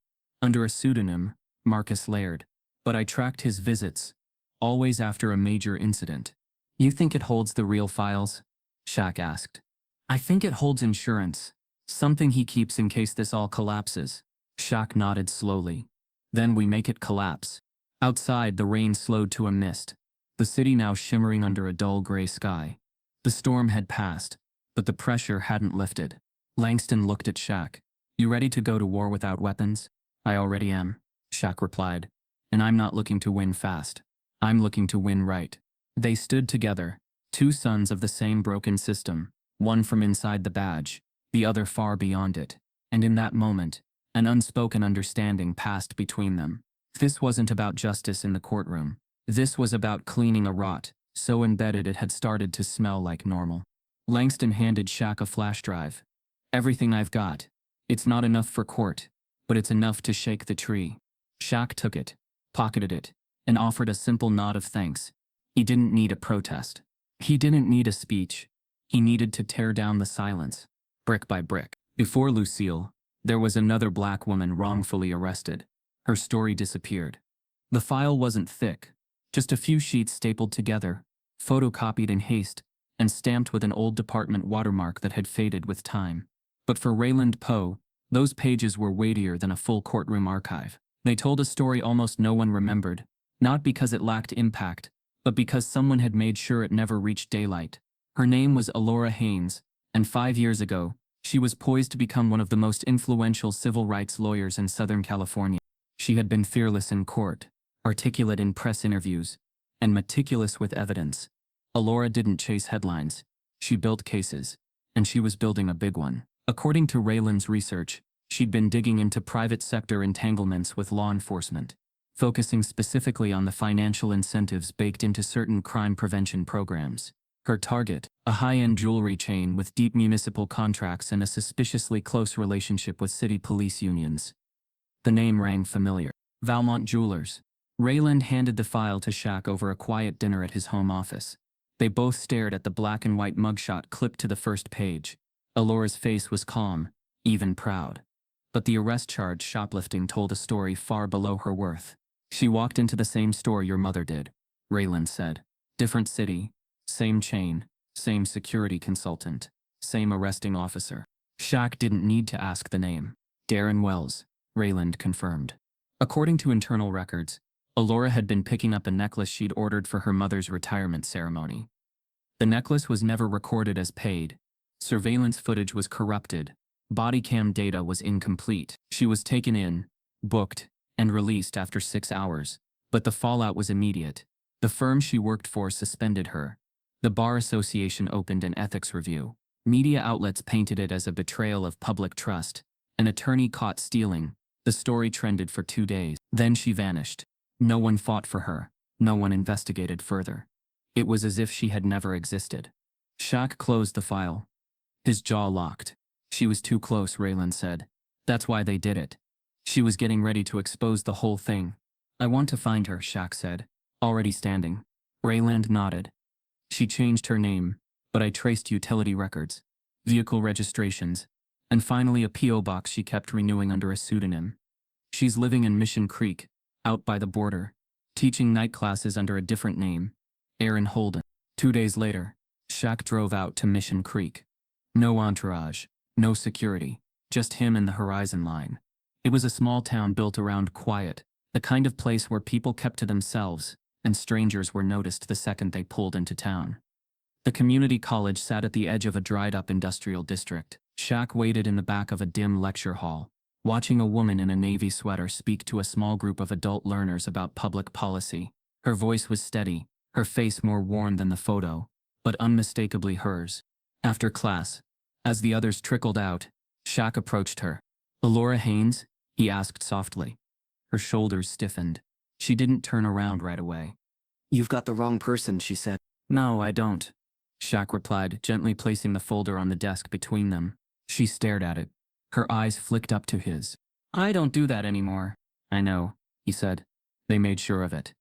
Under a pseudonym, Marcus Laird. But I tracked his visits, always after a major incident. You think it holds the real files? Shaq asked. I think it holds insurance. Something he keeps in case this all collapses. Shaq nodded slowly. Then we make it collapse. Outside, the rain slowed to a mist, the city now shimmering under a dull gray sky. The storm had passed, but the pressure hadn't lifted. Langston looked at Shaq. You ready to go to war without weapons? I already am, Shaq replied. And I'm not looking to win fast. I'm looking to win right. They stood together, 2 sons of the same broken system, one from inside the badge, the other far beyond it. And in that moment, an unspoken understanding passed between them. This wasn't about justice in the courtroom. This was about cleaning a rot, so embedded it had started to smell like normal. Langston handed Shaq a flash drive. Everything I've got. It's not enough for court, but it's enough to shake the tree. Shaq took it, pocketed it, and offered a simple nod of thanks. He didn't need a protest. He didn't need a speech. He needed to tear down the silence, brick by brick. Before Lucille, there was another black woman wrongfully arrested. Her story disappeared. The file wasn't thick, just a few sheets stapled together, photocopied in haste, and stamped with an old department watermark that had faded with time. But for Rayland Poe, those pages were weightier than a full courtroom archive. They told a story almost no one remembered, not because it lacked impact, but because someone had made sure it never reached daylight. Her name was Allora Haynes, and 5 years ago, she was poised to become one of the most influential civil rights lawyers in Southern California. She had been fearless in court, articulate in press interviews, and meticulous with evidence. Allora didn't chase headlines. She built cases, and she was building a big one. According to Rayland's research, she'd been digging into private sector entanglements with law enforcement, focusing specifically on the financial incentives baked into certain crime prevention programs. Her target, a high-end jewelry chain with deep municipal contracts and a suspiciously close relationship with city police unions. The name rang familiar. Valmont Jewelers. Rayland handed the file to Shaq over a quiet dinner at his home office. They both stared at the black and white mugshot clipped to the first page. Alora's face was calm, even proud. But the arrest charge, shoplifting, told a story far below her worth. She walked into the same store your mother did, Rayland said. Different city, same chain, same security consultant, same arresting officer. Shaq didn't need to ask the name. Darren Wells, Rayland confirmed. According to internal records, Allora had been picking up a necklace she'd ordered for her mother's retirement ceremony. The necklace was never recorded as paid. Surveillance footage was corrupted. Body cam data was incomplete. She was taken in, booked, and released after 6 hours. But the fallout was immediate. The firm she worked for suspended her. The Bar Association opened an ethics review. Media outlets painted it as a betrayal of public trust. An attorney caught stealing. The story trended for 2 days. Then she vanished. No one fought for her. No one investigated further. It was as if she had never existed. Shaq closed the file. His jaw locked. She was too close, Rayland said. That's why they did it. She was getting ready to expose the whole thing. I want to find her, Shaq said, already standing. Rayland nodded. She changed her name, but I traced utility records, vehicle registrations, and finally a P.O. box she kept renewing under a pseudonym. She's living in Mission Creek, out by the border, teaching night classes under a different name, Aaron Holden. 2 days later, Shaq drove out to Mission Creek. No entourage, no security, just him and the horizon line. It was a small town built around quiet, the kind of place where people kept to themselves, and strangers were noticed the second they pulled into town. The community college sat at the edge of a dried-up industrial district. Shaq waited in the back of a dim lecture hall, watching a woman in a navy sweater speak to a small group of adult learners about public policy. Her voice was steady, her face more worn than the photo, but unmistakably hers. After class, as the others trickled out, Shaq approached her. Allora Haynes? He asked softly. Her shoulders stiffened. She didn't turn around right away. You've got the wrong person, she said. No, I don't, Shaq replied, gently placing the folder on the desk between them. She stared at it. Her eyes flicked up to his. I don't do that anymore. I know, he said. They made sure of it.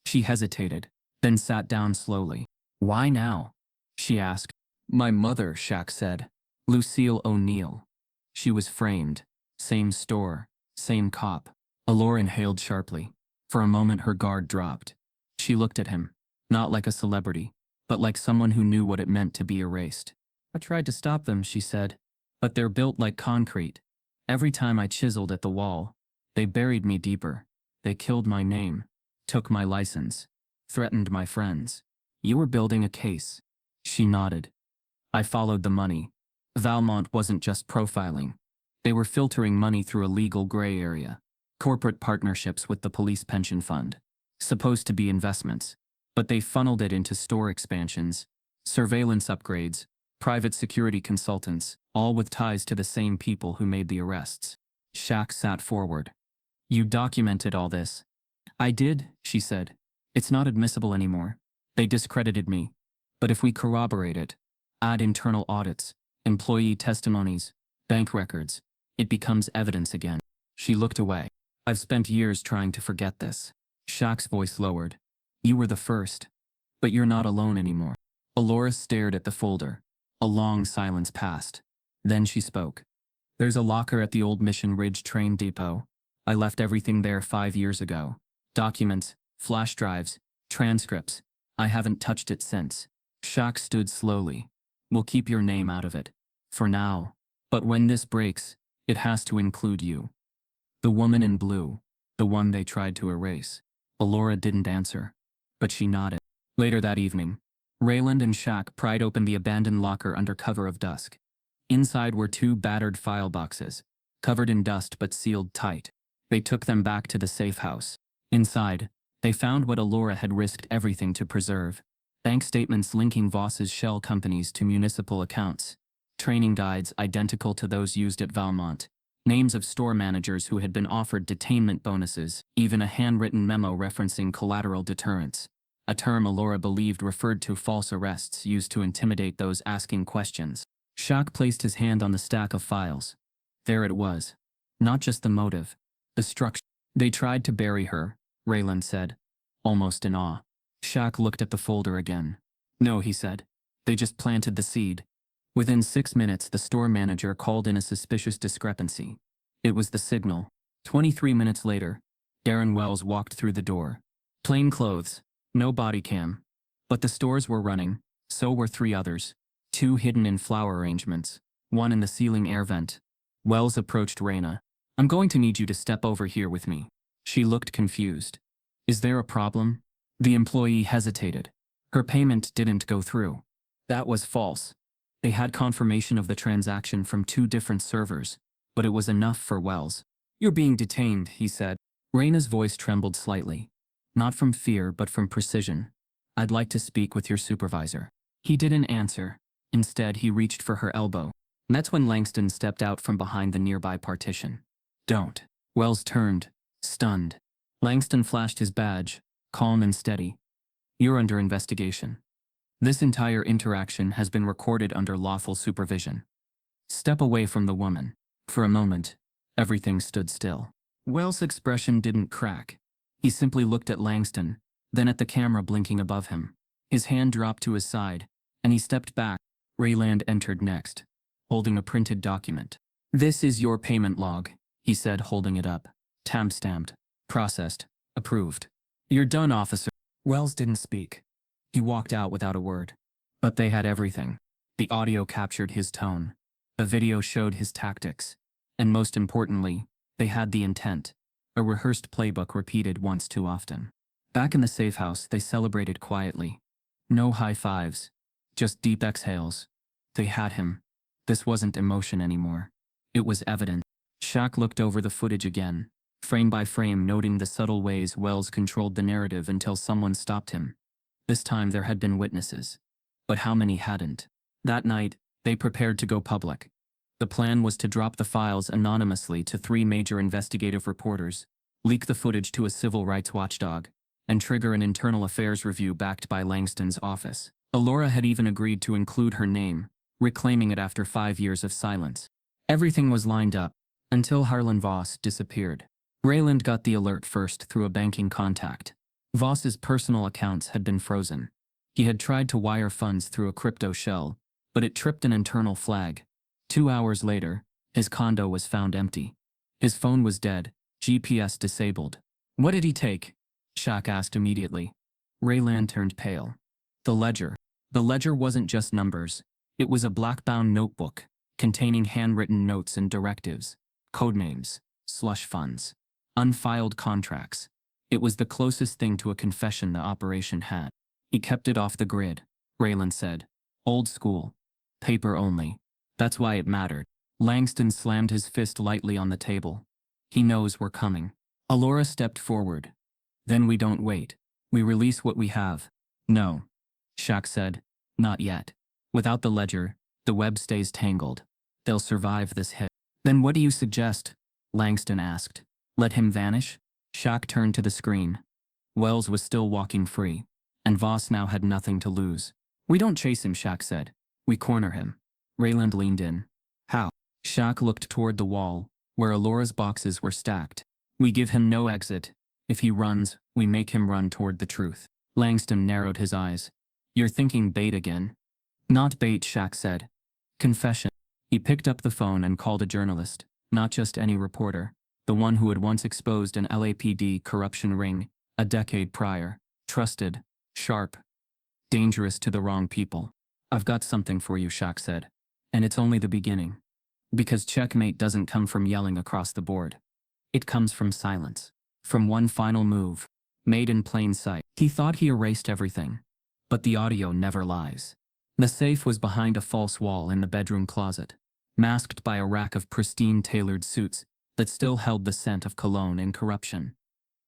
She hesitated, then sat down slowly. Why now? She asked. My mother, Shaq said. Lucille O'Neill. She was framed. Same store. Same cop. Allora inhaled sharply. For a moment her guard dropped. She looked at him, not like a celebrity, but like someone who knew what it meant to be erased. I tried to stop them, she said, but they're built like concrete. Every time I chiseled at the wall, they buried me deeper. They killed my name, took my license, threatened my friends. You were building a case. She nodded. I followed the money. Valmont wasn't just profiling. They were filtering money through a legal gray area. Corporate partnerships with the police pension fund. Supposed to be investments, but they funneled it into store expansions, surveillance upgrades, private security consultants, all with ties to the same people who made the arrests. Shaq sat forward. You documented all this. I did, she said. It's not admissible anymore. They discredited me. But if we corroborate it, add internal audits, employee testimonies, bank records, it becomes evidence again. She looked away. I've spent years trying to forget this. Shaq's voice lowered. You were the first. But you're not alone anymore. Allora stared at the folder. A long silence passed. Then she spoke. There's a locker at the old Mission Ridge train depot. I left everything there 5 years ago. Documents, flash drives, transcripts. I haven't touched it since. Shaq stood slowly. We'll keep your name out of it. For now. But when this breaks, it has to include you. The woman in blue. The one they tried to erase. Allora didn't answer. But she nodded. Later that evening, Rayland and Shaq pried open the abandoned locker under cover of dusk. Inside were 2 battered file boxes, covered in dust but sealed tight. They took them back to the safe house. Inside, they found what Allora had risked everything to preserve. Bank statements linking Voss's shell companies to municipal accounts. Training guides identical to those used at Valmont. Names of store managers who had been offered detainment bonuses, even a handwritten memo referencing collateral deterrence. A term Allora believed referred to false arrests used to intimidate those asking questions. Shaq placed his hand on the stack of files. There it was. Not just the motive. The structure. They tried to bury her, Rayland said, almost in awe. Shaq looked at the folder again. No, he said. They just planted the seed. Within 6 minutes, the store manager called in a suspicious discrepancy. It was the signal. 23 minutes later, Darren Wells walked through the door. Plain clothes. No body cam. But the stores were running. So were 3 others. 2 hidden in flower arrangements. 1 in the ceiling air vent. Wells approached Raina. I'm going to need you to step over here with me. She looked confused. Is there a problem? The employee hesitated. Her payment didn't go through. That was false. They had confirmation of the transaction from 2 different servers, but it was enough for Wells. You're being detained, he said. Raina's voice trembled slightly. Not from fear, but from precision. I'd like to speak with your supervisor. He didn't answer. Instead, he reached for her elbow. That's when Langston stepped out from behind the nearby partition. Don't. Wells turned, stunned. Langston flashed his badge, calm and steady. You're under investigation. This entire interaction has been recorded under lawful supervision. Step away from the woman. For a moment, everything stood still. Wells' expression didn't crack. He simply looked at Langston, then at the camera blinking above him. His hand dropped to his side, and he stepped back. Rayland entered next, holding a printed document. This is your payment log, he said, holding it up. Timestamped. Processed. Approved. You're done, officer. Wells didn't speak. He walked out without a word. But they had everything. The audio captured his tone. The video showed his tactics. And most importantly, they had the intent. A rehearsed playbook repeated once too often. Back in the safe house, they celebrated quietly. No high fives. Just deep exhales. They had him. This wasn't emotion anymore. It was evident. Shaq looked over the footage again, frame by frame, noting the subtle ways Wells controlled the narrative until someone stopped him. This time there had been witnesses. But how many hadn't? That night, they prepared to go public. The plan was to drop the files anonymously to 3 major investigative reporters, leak the footage to a civil rights watchdog, and trigger an internal affairs review backed by Langston's office. Allora had even agreed to include her name, reclaiming it after 5 years of silence. Everything was lined up, until Harlan Voss disappeared. Rayland got the alert first through a banking contact. Voss's personal accounts had been frozen. He had tried to wire funds through a crypto shell, but it tripped an internal flag. 2 hours later, his condo was found empty. His phone was dead, GPS disabled. What did he take? Shaq asked immediately. Rayland turned pale. The ledger. The ledger wasn't just numbers. It was a black-bound notebook, containing handwritten notes and directives, codenames, slush funds, unfiled contracts. It was the closest thing to a confession the operation had. He kept it off the grid, Rayland said. Old school. Paper only. That's why it mattered. Langston slammed his fist lightly on the table. He knows we're coming. Allora stepped forward. Then we don't wait. We release what we have. No. Shaq said. Not yet. Without the ledger, the web stays tangled. They'll survive this hit. Then what do you suggest? Langston asked. Let him vanish? Shaq turned to the screen. Wells was still walking free, and Voss now had nothing to lose. We don't chase him, Shaq said. We corner him. Rayland leaned in. How? Shaq looked toward the wall, where Allora's boxes were stacked. We give him no exit. If he runs, we make him run toward the truth. Langston narrowed his eyes. You're thinking bait again? Not bait, Shaq said. Confession. He picked up the phone and called a journalist, not just any reporter, the one who had once exposed an LAPD corruption ring a decade prior. Trusted, sharp, dangerous to the wrong people. "I've got something for you," Shaq said. "And it's only the beginning. Because checkmate doesn't come from yelling across the board. It comes from silence. From one final move, made in plain sight." He thought he erased everything. But the audio never lies. The safe was behind a false wall in the bedroom closet, masked by a rack of pristine tailored suits that still held the scent of cologne and corruption.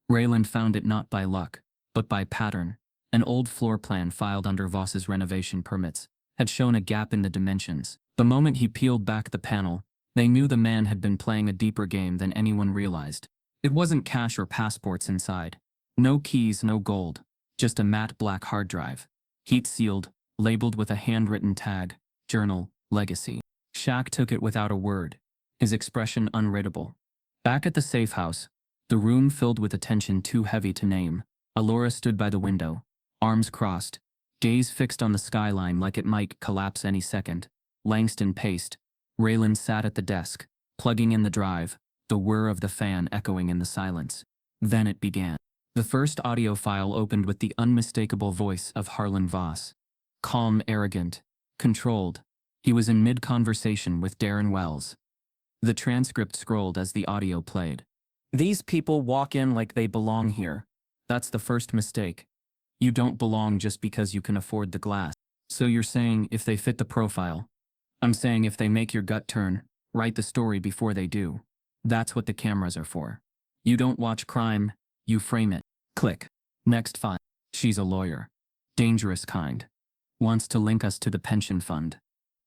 Rayland found it not by luck, but by pattern. An old floor plan filed under Voss's renovation permits had shown a gap in the dimensions. The moment he peeled back the panel, they knew the man had been playing a deeper game than anyone realized. It wasn't cash or passports inside. No keys, no gold. Just a matte black hard drive. Heat-sealed, labeled with a handwritten tag, Journal, Legacy. Shaq took it without a word, his expression unreadable. Back at the safe house, the room filled with attention too heavy to name, Allora stood by the window, arms crossed, gaze fixed on the skyline like it might collapse any second. Langston paced. Rayland sat at the desk, plugging in the drive, the whir of the fan echoing in the silence. Then it began. The first audio file opened with the unmistakable voice of Harlan Voss. Calm, arrogant, controlled. He was in mid-conversation with Darren Wells. The transcript scrolled as the audio played. "These people walk in like they belong here. That's the first mistake. You don't belong just because you can afford the glass. So you're saying if they fit the profile. I'm saying if they make your gut turn, write the story before they do. That's what the cameras are for. You don't watch crime, you frame it." Click. Next file. "She's a lawyer. Dangerous kind. Wants to link us to the pension fund.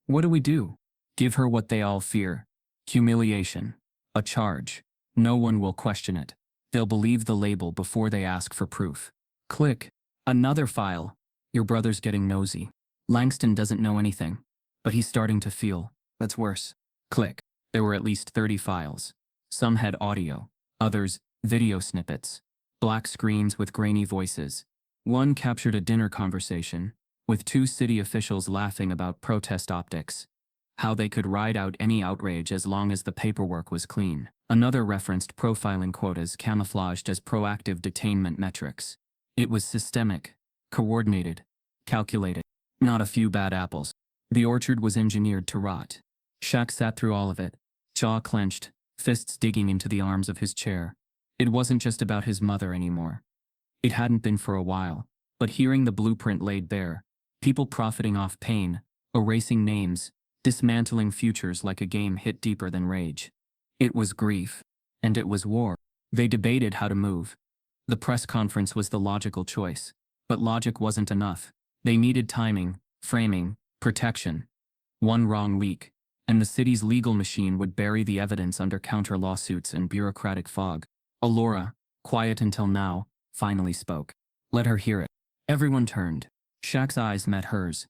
What do we do? Give her what they all fear. Humiliation. A charge. No one will question it. They'll believe the label before they ask for proof." Click. Another file. "Your brother's getting nosy. Langston doesn't know anything, but he's starting to feel. That's worse." Click. There were at least 30 files. Some had audio, others, video snippets. Black screens with grainy voices. One captured a dinner conversation, with two city officials laughing about protest optics. How they could ride out any outrage as long as the paperwork was clean. Another referenced profiling quotas camouflaged as proactive detainment metrics. It was systemic, coordinated, calculated. Not a few bad apples. The orchard was engineered to rot. Shaq sat through all of it, jaw clenched, fists digging into the arms of his chair. It wasn't just about his mother anymore. It hadn't been for a while, but hearing the blueprint laid bare, people profiting off pain, erasing names, dismantling futures like a game hit deeper than rage. It was grief. And it was war. They debated how to move. The press conference was the logical choice. But logic wasn't enough. They needed timing, framing, protection. One wrong leak, and the city's legal machine would bury the evidence under counter-lawsuits and bureaucratic fog. Allora, quiet until now, finally spoke. Let her hear it. Everyone turned. Shaq's eyes met hers.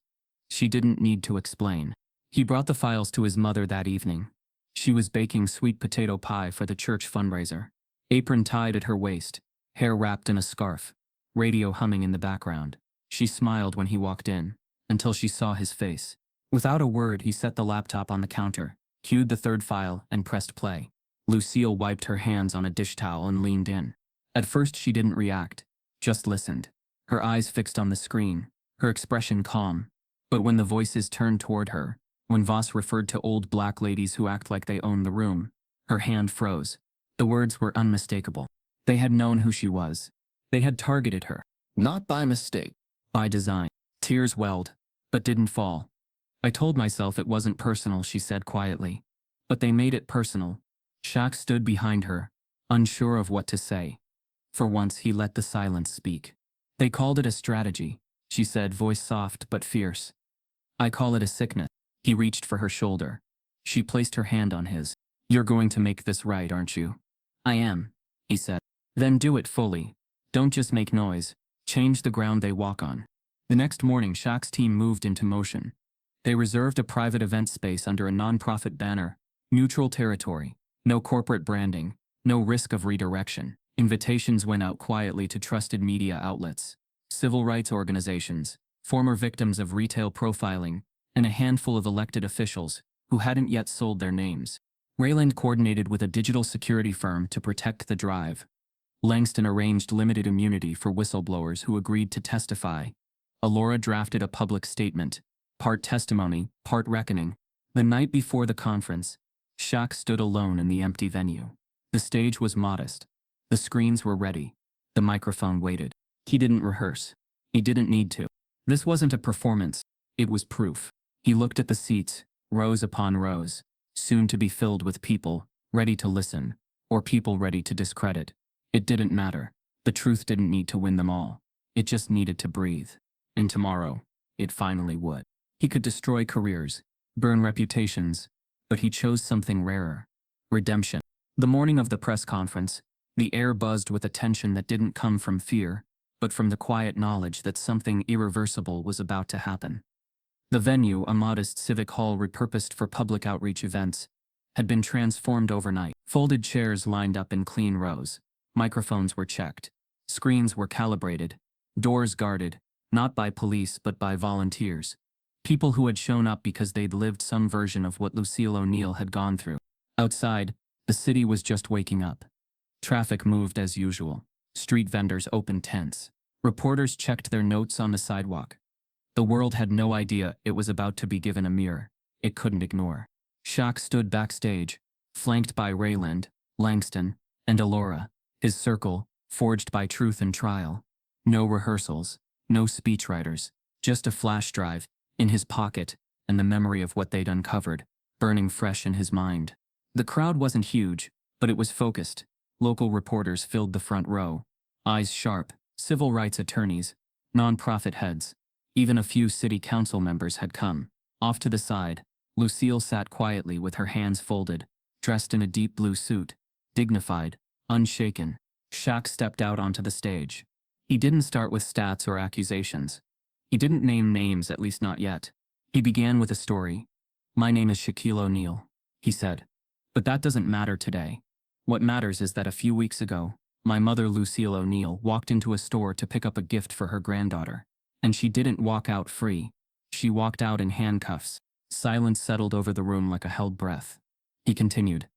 She didn't need to explain. He brought the files to his mother that evening. She was baking sweet potato pie for the church fundraiser. Apron tied at her waist, hair wrapped in a scarf, radio humming in the background. She smiled when he walked in, until she saw his face. Without a word, he set the laptop on the counter, cued the third file, and pressed play. Lucille wiped her hands on a dish towel and leaned in. At first she didn't react, just listened. Her eyes fixed on the screen, her expression calm. But when the voices turned toward her, when Voss referred to old black ladies who act like they own the room, her hand froze. The words were unmistakable. They had known who she was. They had targeted her. Not by mistake. By design. Tears welled, but didn't fall. I told myself it wasn't personal, she said quietly. But they made it personal. Shaq stood behind her, unsure of what to say. For once he let the silence speak. They called it a strategy, she said, voice soft but fierce. I call it a sickness. He reached for her shoulder. She placed her hand on his. You're going to make this right, aren't you? I am, he said. Then do it fully. Don't just make noise. Change the ground they walk on. The next morning, Shaq's team moved into motion. They reserved a private event space under a non-profit banner. Neutral territory. No corporate branding. No risk of redirection. Invitations went out quietly to trusted media outlets, civil rights organizations, former victims of retail profiling, and a handful of elected officials who hadn't yet sold their names. Rayland coordinated with a digital security firm to protect the drive. Langston arranged limited immunity for whistleblowers who agreed to testify. Allora drafted a public statement, part testimony, part reckoning. The night before the conference, Shaq stood alone in the empty venue. The stage was modest. The screens were ready. The microphone waited. He didn't rehearse. He didn't need to. This wasn't a performance. It was proof. He looked at the seats, rows upon rows, soon to be filled with people, ready to listen, or people ready to discredit. It didn't matter. The truth didn't need to win them all. It just needed to breathe. And tomorrow, it finally would. He could destroy careers, burn reputations, but he chose something rarer. Redemption. The morning of the press conference, the air buzzed with a tension that didn't come from fear, but from the quiet knowledge that something irreversible was about to happen. The venue, a modest civic hall repurposed for public outreach events, had been transformed overnight. Folded chairs lined up in clean rows. Microphones were checked. Screens were calibrated. Doors guarded, not by police but by volunteers. People who had shown up because they'd lived some version of what Lucille O'Neill had gone through. Outside, the city was just waking up. Traffic moved as usual. Street vendors opened tents. Reporters checked their notes on the sidewalk. The world had no idea it was about to be given a mirror it couldn't ignore. Shaq stood backstage, flanked by Rayland, Langston, and Allora, his circle, forged by truth and trial. No rehearsals, no speechwriters, just a flash drive in his pocket and the memory of what they'd uncovered, burning fresh in his mind. The crowd wasn't huge, but it was focused. Local reporters filled the front row, eyes sharp, civil rights attorneys, nonprofit heads. Even a few city council members had come. Off to the side, Lucille sat quietly with her hands folded, dressed in a deep blue suit, dignified, unshaken. Shaq stepped out onto the stage. He didn't start with stats or accusations. He didn't name names, at least not yet. He began with a story. "My name is Shaquille O'Neal," he said. "But that doesn't matter today. What matters is that a few weeks ago, my mother Lucille O'Neal walked into a store to pick up a gift for her granddaughter. And she didn't walk out free. She walked out in handcuffs." Silence settled over the room like a held breath. He continued.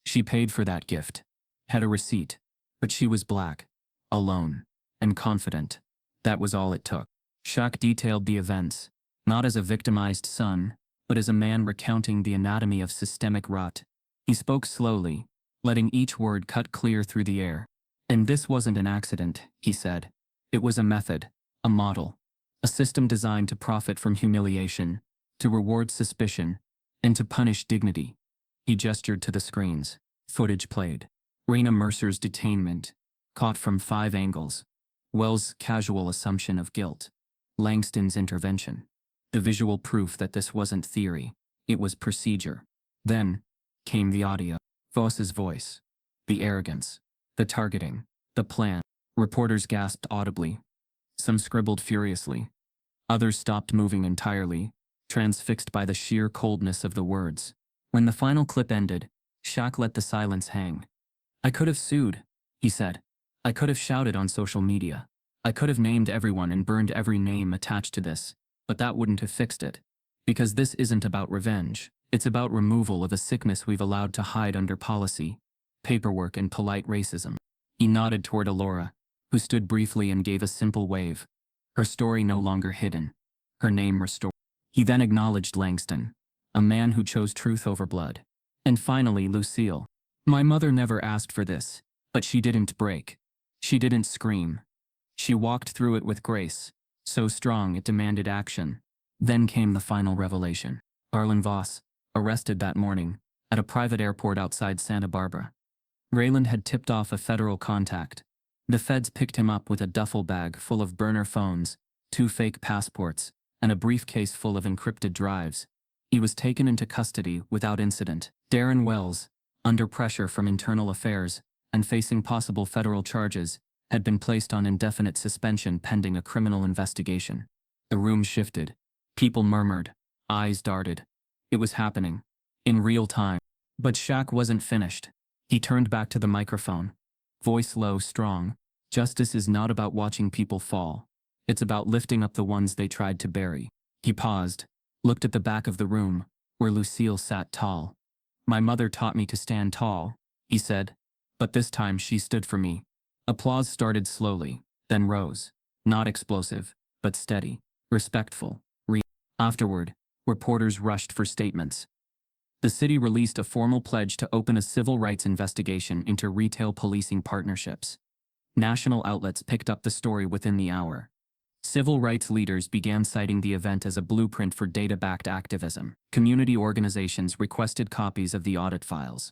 "She paid for that gift. Had a receipt. But she was black, alone, and confident. That was all it took." Shaq detailed the events, not as a victimized son, but as a man recounting the anatomy of systemic rot. He spoke slowly, letting each word cut clear through the air. "And this wasn't an accident," he said. "It was a method, a model. A system designed to profit from humiliation, to reward suspicion, and to punish dignity." He gestured to the screens. Footage played. Raina Mercer's detainment, caught from 5 angles. Wells' casual assumption of guilt. Langston's intervention. The visual proof that this wasn't theory. It was procedure. Then came the audio. Voss's voice. The arrogance. The targeting. The plan. Reporters gasped audibly. Some scribbled furiously. Others stopped moving entirely, transfixed by the sheer coldness of the words. When the final clip ended, Shaq let the silence hang. "I could have sued," he said. "I could have shouted on social media. I could have named everyone and burned every name attached to this, but that wouldn't have fixed it. Because this isn't about revenge. It's about removal of a sickness we've allowed to hide under policy, paperwork, and polite racism." He nodded toward Allora, who stood briefly and gave a simple wave. Her story no longer hidden. Her name restored. He then acknowledged Langston, a man who chose truth over blood. And finally Lucille. "My mother never asked for this, but she didn't break. She didn't scream. She walked through it with grace, so strong it demanded action." Then came the final revelation. Arlen Voss, arrested that morning, at a private airport outside Santa Barbara. Rayland had tipped off a federal contact. The feds picked him up with a duffel bag full of burner phones, 2 fake passports, and a briefcase full of encrypted drives. He was taken into custody without incident. Darren Wells, under pressure from internal affairs and facing possible federal charges, had been placed on indefinite suspension pending a criminal investigation. The room shifted. People murmured. Eyes darted. It was happening. In real time. But Shaq wasn't finished. He turned back to the microphone. Voice low, strong. "Justice is not about watching people fall. It's about lifting up the ones they tried to bury." He paused, looked at the back of the room, where Lucille sat tall. My mother taught me to stand tall, he said. But this time she stood for me. Applause started slowly, then rose. Not explosive, but steady, respectful. Afterward, reporters rushed for statements. The city released a formal pledge to open a civil rights investigation into retail policing partnerships. National outlets picked up the story within the hour. Civil rights leaders began citing the event as a blueprint for data-backed activism. Community organizations requested copies of the audit files.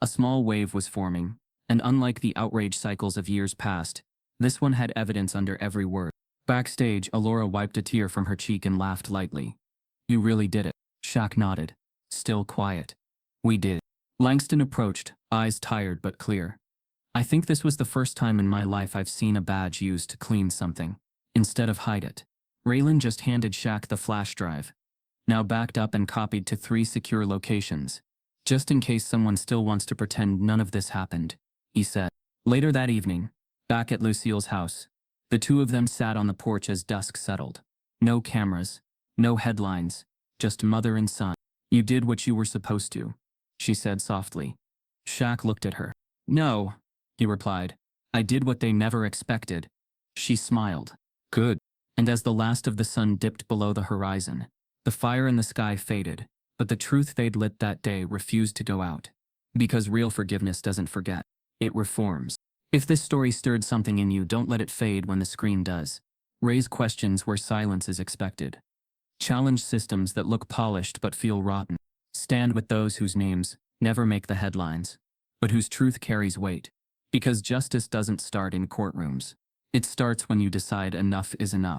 A small wave was forming, and unlike the outrage cycles of years past, this one had evidence under every word. Backstage, Allora wiped a tear from her cheek and laughed lightly. You really did it. Shaq nodded. Still quiet. We did. Langston approached, eyes tired but clear. I think this was the first time in my life I've seen a badge used to clean something, instead of hide it. Raylan just handed Shaq the flash drive, now backed up and copied to 3 secure locations, just in case someone still wants to pretend none of this happened, he said. Later that evening, back at Lucille's house, the two of them sat on the porch as dusk settled. No cameras, no headlines, just mother and son. You did what you were supposed to, she said softly. Shaq looked at her. No, he replied. I did what they never expected. She smiled. Good. And as the last of the sun dipped below the horizon, the fire in the sky faded, but the truth they'd lit that day refused to go out. Because real forgiveness doesn't forget. It reforms. If this story stirred something in you, don't let it fade when the screen does. Raise questions where silence is expected. Challenge systems that look polished but feel rotten. Stand with those whose names never make the headlines, but whose truth carries weight. Because justice doesn't start in courtrooms. It starts when you decide enough is enough.